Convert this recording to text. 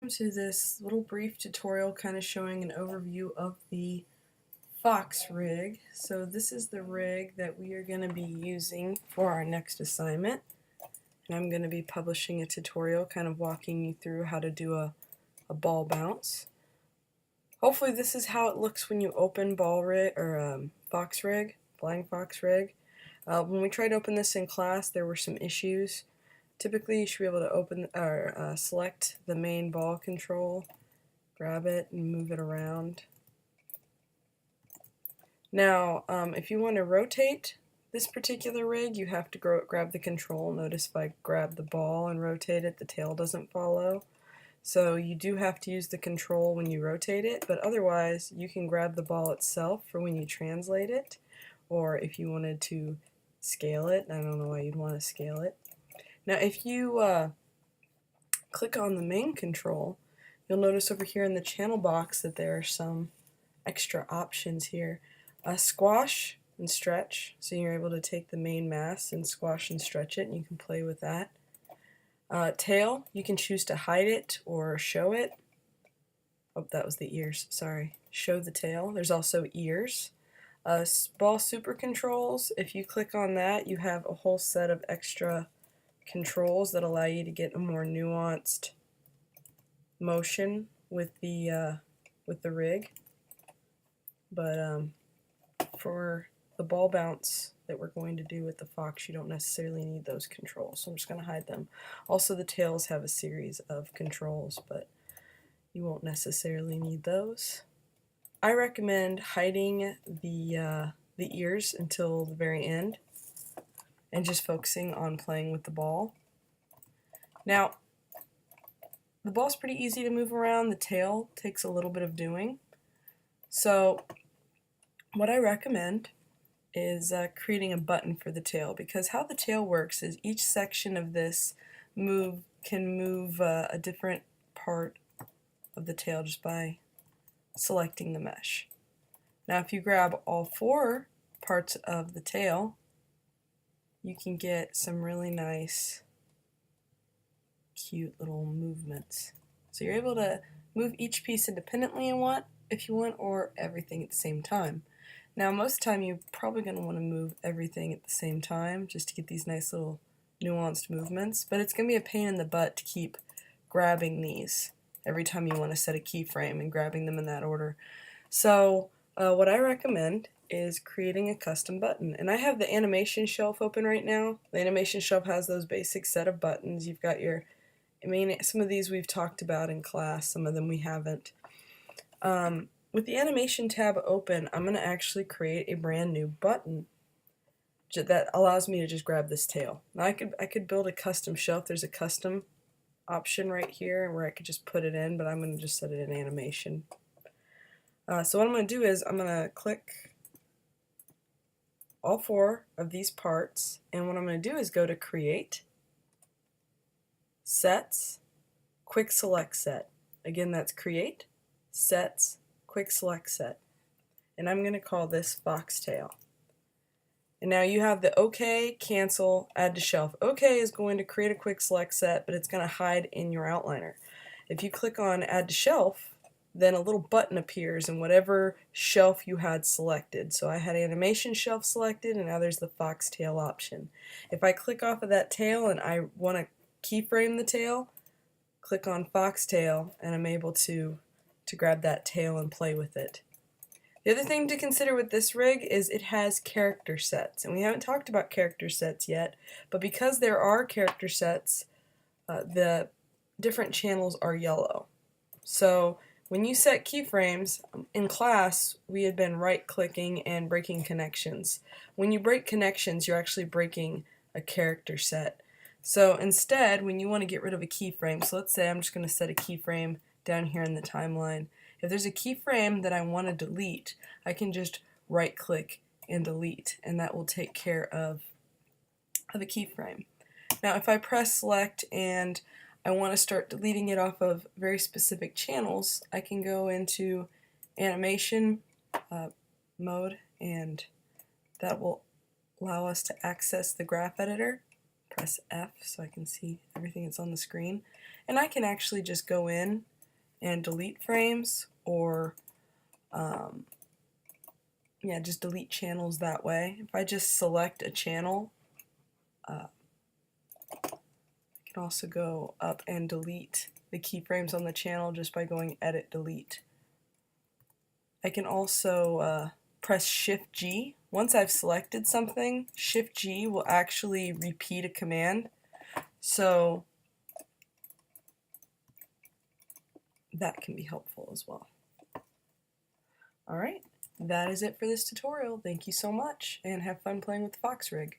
To this little brief tutorial kind of showing an overview of the Fox rig. So this is the rig that we are going to be using for our next assignment, and I'm going to be publishing a tutorial kind of walking you through how to do a ball bounce. Hopefully this is how it looks when you open ball rig or Fox rig, flying Fox rig. When we tried to open this in class, there were some issues. Typically, you should be able to open or select the main ball control, grab it, and move it around. Now, if you want to rotate this particular rig, you have to grab the control. Notice if I grab the ball and rotate it, the tail doesn't follow. So you do have to use the control when you rotate it, but otherwise you can grab the ball itself for when you translate it, or if you wanted to scale it. I don't know why you'd want to scale it. Now if you click on the main control, you'll notice over here in the channel box that there are some extra options here. Squash and stretch, so you're able to take the main mass and squash and stretch it, and you can play with that. Tail, you can choose to hide it or show it. Oh, that was the ears, sorry. Show the tail. There's also ears. Ball super controls, if you click on that, you have a whole set of extra controls that allow you to get a more nuanced motion with the rig. But for the ball bounce that we're going to do with the Fox, you don't necessarily need those controls, so I'm just going to hide them. Also, the tails have a series of controls, but you won't necessarily need those. I recommend hiding the ears until the very end and just focusing on playing with the ball. Now, the ball's pretty easy to move around. The tail takes a little bit of doing. So what I recommend is creating a button for the tail, because how the tail works is each section of this can move a different part of the tail just by selecting the mesh. Now if you grab all four parts of the tail, you can get some really nice, cute little movements. So you're able to move each piece independently if you want, or everything at the same time. Now most of the time you're probably going to want to move everything at the same time just to get these nice little nuanced movements, but it's going to be a pain in the butt to keep grabbing these every time you want to set a keyframe and grabbing them in that order. So what I recommend is creating a custom button. And I have the animation shelf open right now. The animation shelf has those basic set of buttons. You've got some of these we've talked about in class, some of them we haven't. With the animation tab open, I'm going to actually create a brand new button that allows me to just grab this tail. Now I could build a custom shelf. There's a custom option right here where I could just put it in, but I'm going to just set it in animation. So what I'm going to do is I'm going to click all four of these parts, and what I'm going to do is go to Create, Sets, Quick Select Set. Again, that's Create, Sets, Quick Select Set. And I'm going to call this Foxtail. And now you have the OK, Cancel, Add to Shelf. OK is going to create a quick select set, but it's going to hide in your outliner. If you click on Add to Shelf, then a little button appears in whatever shelf you had selected. So I had animation shelf selected, and now there's the Foxtail option. If I click off of that tail and I want to keyframe the tail, click on Foxtail, and I'm able to grab that tail and play with it. The other thing to consider with this rig is it has character sets, and we haven't talked about character sets yet, but because there are character sets, the different channels are yellow. So when you set keyframes, in class we had been right-clicking and breaking connections. When you break connections, you're actually breaking a character set. So instead, when you want to get rid of a keyframe, so let's say I'm just going to set a keyframe down here in the timeline. If there's a keyframe that I want to delete, I can just right-click and delete, and that will take care of a keyframe. Now if I press select and I want to start deleting it off of very specific channels, I can go into animation mode, and that will allow us to access the graph editor. Press F so I can see everything that's on the screen, and I can actually just go in and delete frames, or yeah, just delete channels that way. If I just select a channel, I can also go up and delete the keyframes on the channel just by going Edit, Delete. I can also press Shift G. Once I've selected something, Shift G will actually repeat a command. So that can be helpful as well. Alright, that is it for this tutorial. Thank you so much, and have fun playing with the Fox rig.